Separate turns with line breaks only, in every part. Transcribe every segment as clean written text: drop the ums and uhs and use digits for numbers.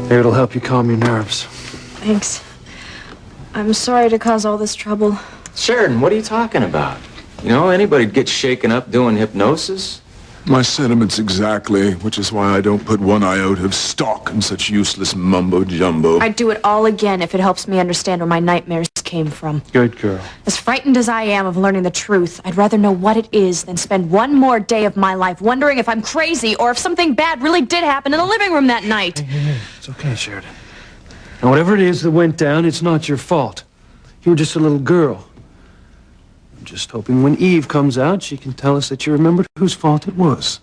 Maybe it'll help you calm your nerves.
Thanks. I'm sorry to cause all this trouble.
Sheridan, what are you talking about? You know, anybody'd get shaken up doing hypnosis.
My sentiments exactly, which is why I don't put one iota of stock in such useless mumbo-jumbo.
I'd do it all again if it helps me understand where my nightmares came from.
Good girl.
As frightened as I am of learning the truth, I'd rather know what it is than spend one more day of my life wondering if I'm crazy or if something bad really did happen in the living room that night.
Hey, it's okay, Sheridan. Now, whatever it is that went down, it's not your fault. You were just a little girl. I'm just hoping when Eve comes out, she can tell us that you remembered whose fault it was.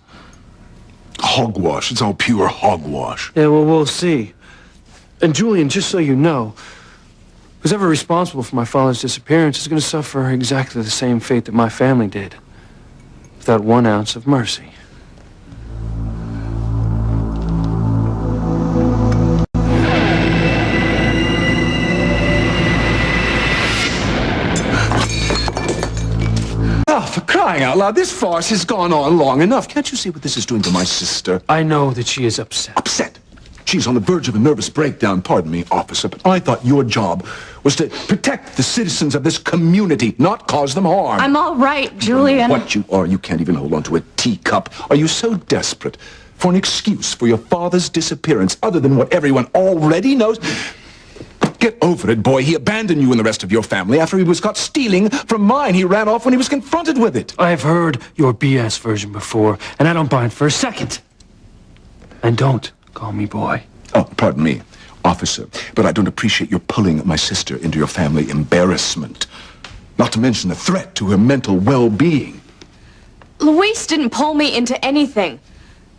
Hogwash. It's all pure hogwash.
Yeah, well, we'll see. And Julian, just so you know, who's ever responsible for my father's disappearance is going to suffer exactly the same fate that my family did, without 1 ounce of mercy.
For crying out loud, this farce has gone on long enough. Can't you see what this is doing to my sister?
I know that she is upset.
Upset? She's on the verge of a nervous breakdown. Pardon me, officer, but I thought your job was to protect the citizens of this community, not cause them harm.
I'm all right, Julian.
What you are, you can't even hold on to a teacup. Are you so desperate for an excuse for your father's disappearance other than what everyone already knows? Get over it, boy. He abandoned you and the rest of your family after he was caught stealing from mine. He ran off when he was confronted with it.
I've heard your BS version before, and I don't buy it for a second. And don't call me boy.
Oh, pardon me, officer, but I don't appreciate your pulling my sister into your family embarrassment. Not to mention the threat to her mental well-being.
Luis didn't pull me into anything.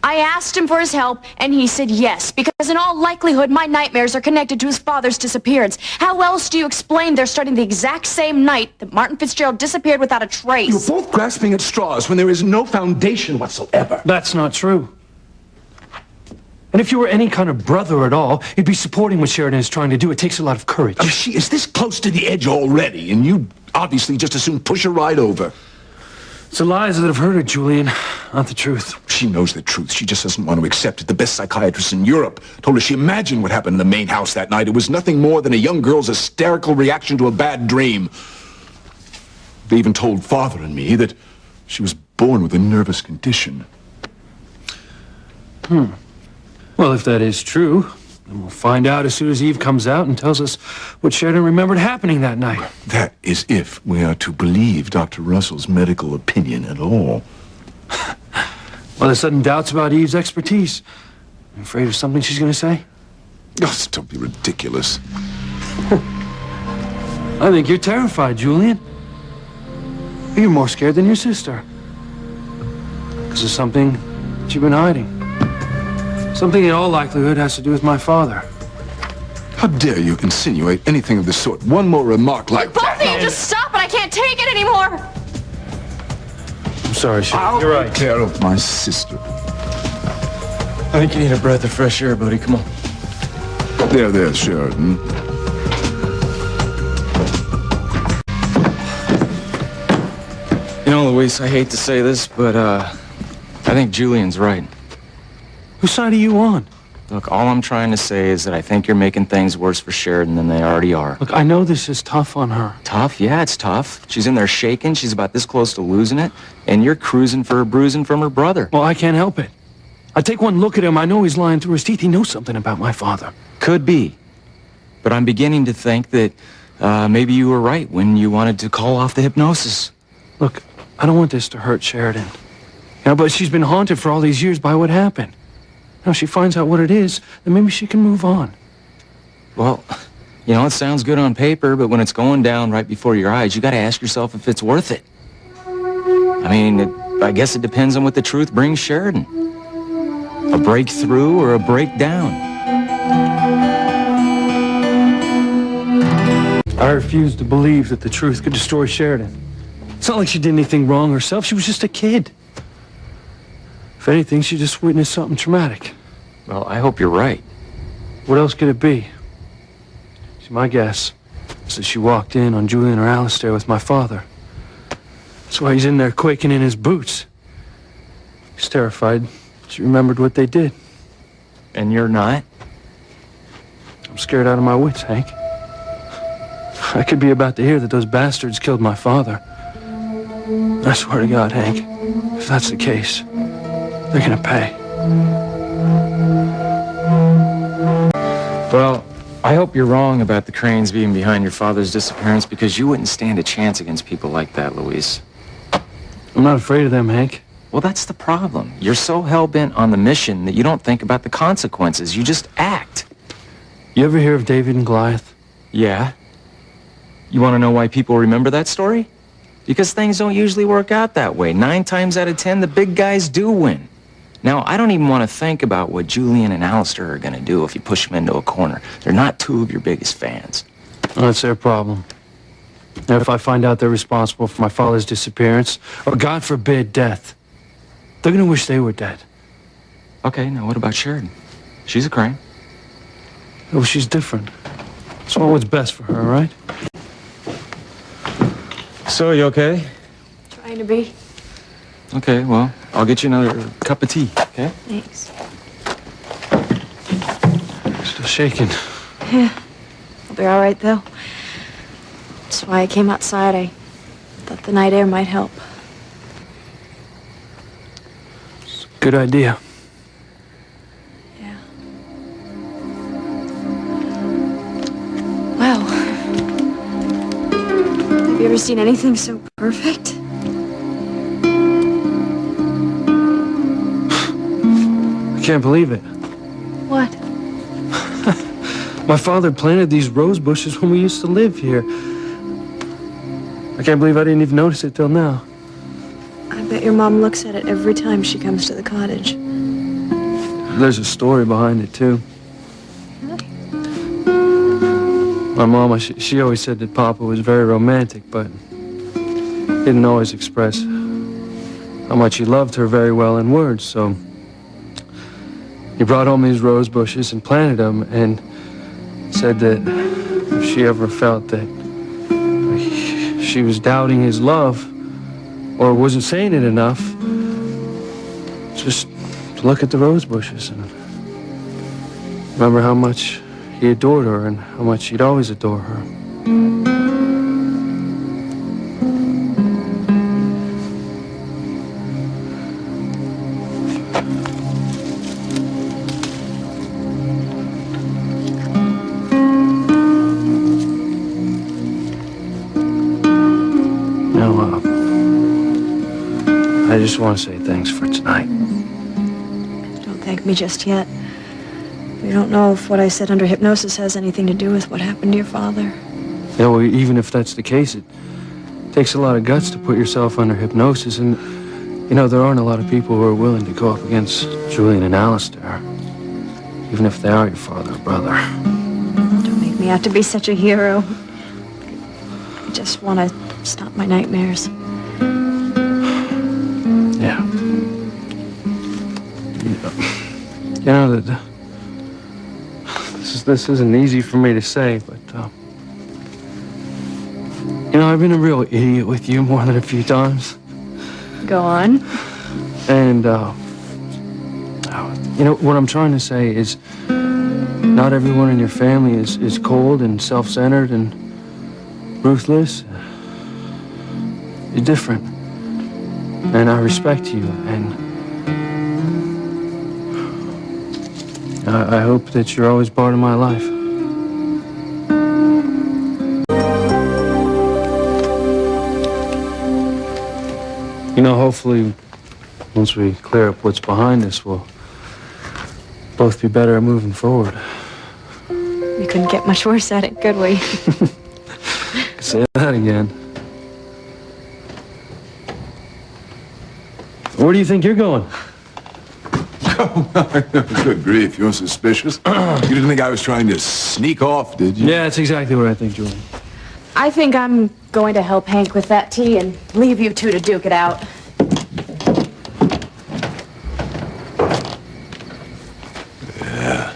I asked him for his help, and he said yes, because in all likelihood, my nightmares are connected to his father's disappearance. How else do you explain they're starting the exact same night that Martin Fitzgerald disappeared without a trace?
You're both grasping at straws when there is no foundation whatsoever.
That's not true. And if you were any kind of brother at all, you'd be supporting what Sheridan is trying to do. It takes a lot of courage.
Oh, she is this close to the edge already, and you obviously just as soon push her right over.
It's the lies that have hurt her, Julian, not the truth.
She knows the truth. She just doesn't want to accept it. The best psychiatrist in Europe told her she imagined what happened in the main house that night. It was nothing more than a young girl's hysterical reaction to a bad dream. They even told Father and me that she was born with a nervous condition.
Well, if that is true, then we'll find out as soon as Eve comes out and tells us what Sheridan remembered happening that night.
That is if we are to believe Dr. Russell's medical opinion at all.
Well, there's sudden doubts about Eve's expertise. I'm afraid of something she's going to say.
Oh, don't be ridiculous.
I think you're terrified, Julian. You're more scared than your sister. Because of something that you've been hiding. Something in all likelihood has to do with my father.
How dare you insinuate anything of the sort? One more remark like that.
Both of you just stop it! I can't take it anymore!
I'm sorry, Sheridan.
I'll
You're right.
take care of my sister.
I think you need a breath of fresh air, buddy. Come on.
There, Sheridan.
You know, Luis, I hate to say this, but, I think Julian's right.
Whose side are you on?
Look, all I'm trying to say is that I think you're making things worse for Sheridan than they already are.
Look, I know this is tough on her.
Tough? Yeah, it's tough. She's in there shaking. She's about this close to losing it. And you're cruising for a bruising from her brother.
Well, I can't help it. I take one look at him, I know he's lying through his teeth. He knows something about my father.
Could be. But I'm beginning to think that maybe you were right when you wanted to call off the hypnosis.
Look, I don't want this to hurt Sheridan. You know, but she's been haunted for all these years by what happened. Now, if she finds out what it is, then maybe she can move on.
Well, you know, it sounds good on paper, but when it's going down right before your eyes, you got to ask yourself if it's worth it. I mean, I guess it depends on what the truth brings Sheridan. A breakthrough or a breakdown.
I refuse to believe that the truth could destroy Sheridan. It's not like she did anything wrong herself. She was just a kid. If anything, she just witnessed something traumatic.
Well, I hope you're right.
What else could it be? See, my guess is that she walked in on Julian or Alistair with my father. That's why he's in there quaking in his boots. He's terrified. She remembered what they did.
And you're not?
I'm scared out of my wits, Hank. I could be about to hear that those bastards killed my father. I swear to God, Hank, if that's the case, they're gonna pay.
Well, I hope you're wrong about the Cranes being behind your father's disappearance, because you wouldn't stand a chance against people like that, Luis.
I'm not afraid of them, Hank.
Well, that's the problem. You're so hell-bent on the mission that you don't think about the consequences. You just act.
You ever hear of David and Goliath?
Yeah. You want to know why people remember that story? Because things don't usually work out that way. 9 times out of 10, the big guys do win. Now, I don't even want to think about what Julian and Alistair are going to do if you push them into a corner. They're not 2 of your biggest fans.
Well, that's their problem. And if I find out they're responsible for my father's disappearance, or God forbid, death, they're gonna wish they were dead.
Okay, now what about Sheridan? She's a Crane.
Oh, she's different. Just want what's best for her, all right?
So, you okay?
Trying to be.
Okay, well, I'll get you another cup of tea, okay?
Thanks.
Still shaking.
Yeah. I'll be all right, though. That's why I came outside. I thought the night air might help.
It's a good idea.
Yeah. Wow. Have you ever seen anything so perfect?
I can't believe it.
What?
My father planted these rose bushes when we used to live here. I can't believe I didn't even notice it till now.
I bet your mom looks at it every time she comes to the cottage.
There's a story behind it, too. My mama, she always said that Papa was very romantic, but didn't always express how much he loved her very well in words, so he brought home these rose bushes and planted them and said that if she ever felt that she was doubting his love or wasn't saying it enough, just look at the rose bushes and remember how much he adored her and how much he'd always adore her. I just want to say thanks for tonight.
Don't thank me just yet. We don't know if what I said under hypnosis has anything to do with what happened to your father.
Yeah, well, even if that's the case, it takes a lot of guts to put yourself under hypnosis, and, you know, there aren't a lot of people who are willing to go up against Julian and Alistair, even if they are your father or brother.
Don't make me out to be such a hero. I just want to stop my nightmares.
Yeah. You know that this isn't easy for me to say, but you know, I've been a real idiot with you more than a few times.
Go on.
And you know what I'm trying to say is, not everyone in your family is cold and self-centered and ruthless. You're different. And I respect you, and I hope that you're always part of my life. You know, hopefully, once we clear up what's behind us, we'll both be better at moving forward.
We couldn't get much worse at it, could we?
Say that again. Where do you think you're going?
Oh, good grief, you're suspicious. You didn't think I was trying to sneak off, did you?
Yeah, that's exactly what I think, Julian.
I think I'm going to help Hank with that tea and leave you two to duke it out.
Yeah.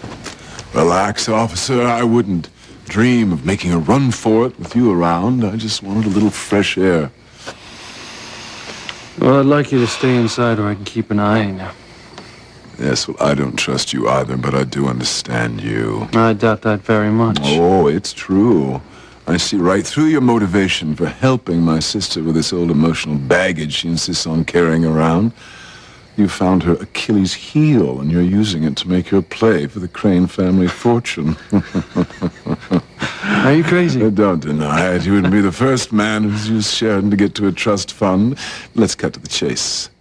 Relax, officer. I wouldn't dream of making a run for it with you around. I just wanted a little fresh air.
Well, I'd like you to stay inside where I can keep an eye on you.
Yes, well, I don't trust you either, but I do understand you.
I doubt that very much.
Oh, it's true. I see right through your motivation for helping my sister with this old emotional baggage she insists on carrying around. You found her Achilles' heel, and you're using it to make her play for the Crane family fortune.
Are you crazy?
Don't deny it. You wouldn't be the first man who's used Sheridan to get to a trust fund. Let's cut to the chase.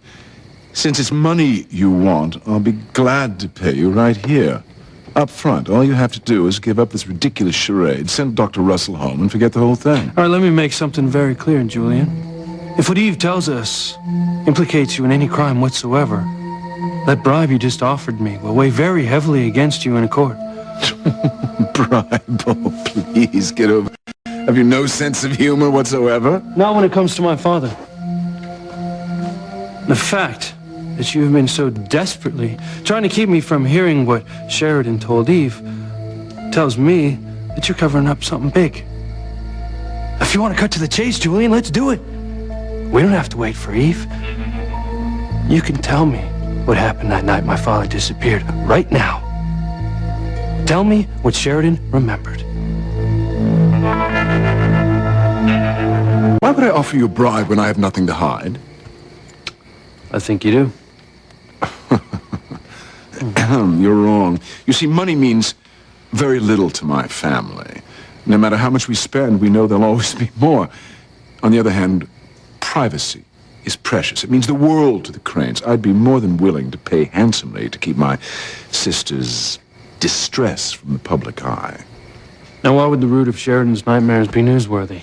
Since it's money you want, I'll be glad to pay you right here. Up front, all you have to do is give up this ridiculous charade, send Dr. Russell home, and forget the whole thing.
All right, let me make something very clear, Julian. If what Eve tells us implicates you in any crime whatsoever, that bribe you just offered me will weigh very heavily against you in a court.
Bribe? Oh, please, get over it. Have you no sense of humor whatsoever?
Not when it comes to my father. The fact that you have been so desperately trying to keep me from hearing what Sheridan told Eve tells me that you're covering up something big. If you want to cut to the chase, Julian, let's do it. We don't have to wait for Eve. You can tell me what happened that night my father disappeared right now. Tell me what Sheridan remembered.
Why would I offer you a bribe when I have nothing to hide?
I think you do.
You're wrong. You see, money means very little to my family. No matter how much we spend, we know there'll always be more. On the other hand, privacy is precious. It means the world to the Cranes. I'd be more than willing to pay handsomely to keep my sister's distress from the public eye.
Now, why would the root of Sheridan's nightmares be newsworthy?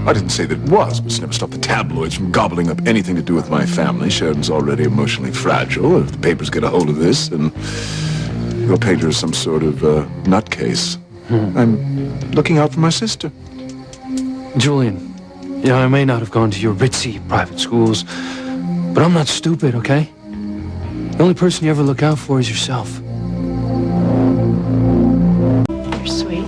I didn't say that it was, but it's never stopped the tabloids from gobbling up anything to do with my family. Sheridan's already emotionally fragile. If the papers get a hold of this, then they'll paint her as some sort of nutcase. I'm looking out for my sister.
Julian, yeah, I may not have gone to your ritzy private schools, but I'm not stupid, okay? The only person you ever look out for is yourself.
You're sweet.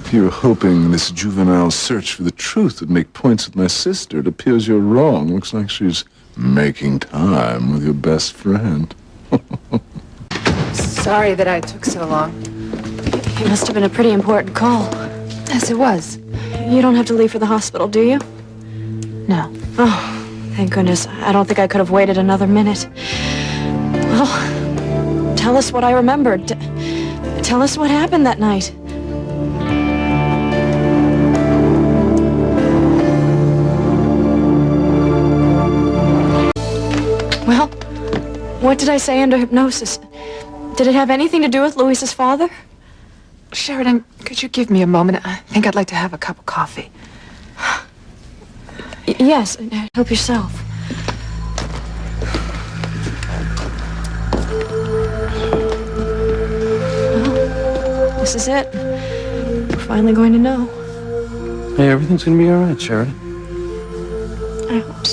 If you're hoping this juvenile search for the truth would make points with my sister, it appears you're wrong. Looks like she's making time with your best friend.
Sorry that I took so long.
It must have been a pretty important call.
Yes, it was.
You don't have to leave for the hospital, do you?
No.
Oh, thank goodness. I don't think I could have waited another minute. Well, tell us what I remembered. Tell us what happened that night. Well, what did I say under hypnosis? Did it have anything to do with Louisa's father?
Sheridan, could you give me a moment? I think I'd like to have a cup of coffee.
Yes, help yourself. Well, this is it. We're finally going to know.
Hey, everything's gonna be all right, Sheridan.
I hope.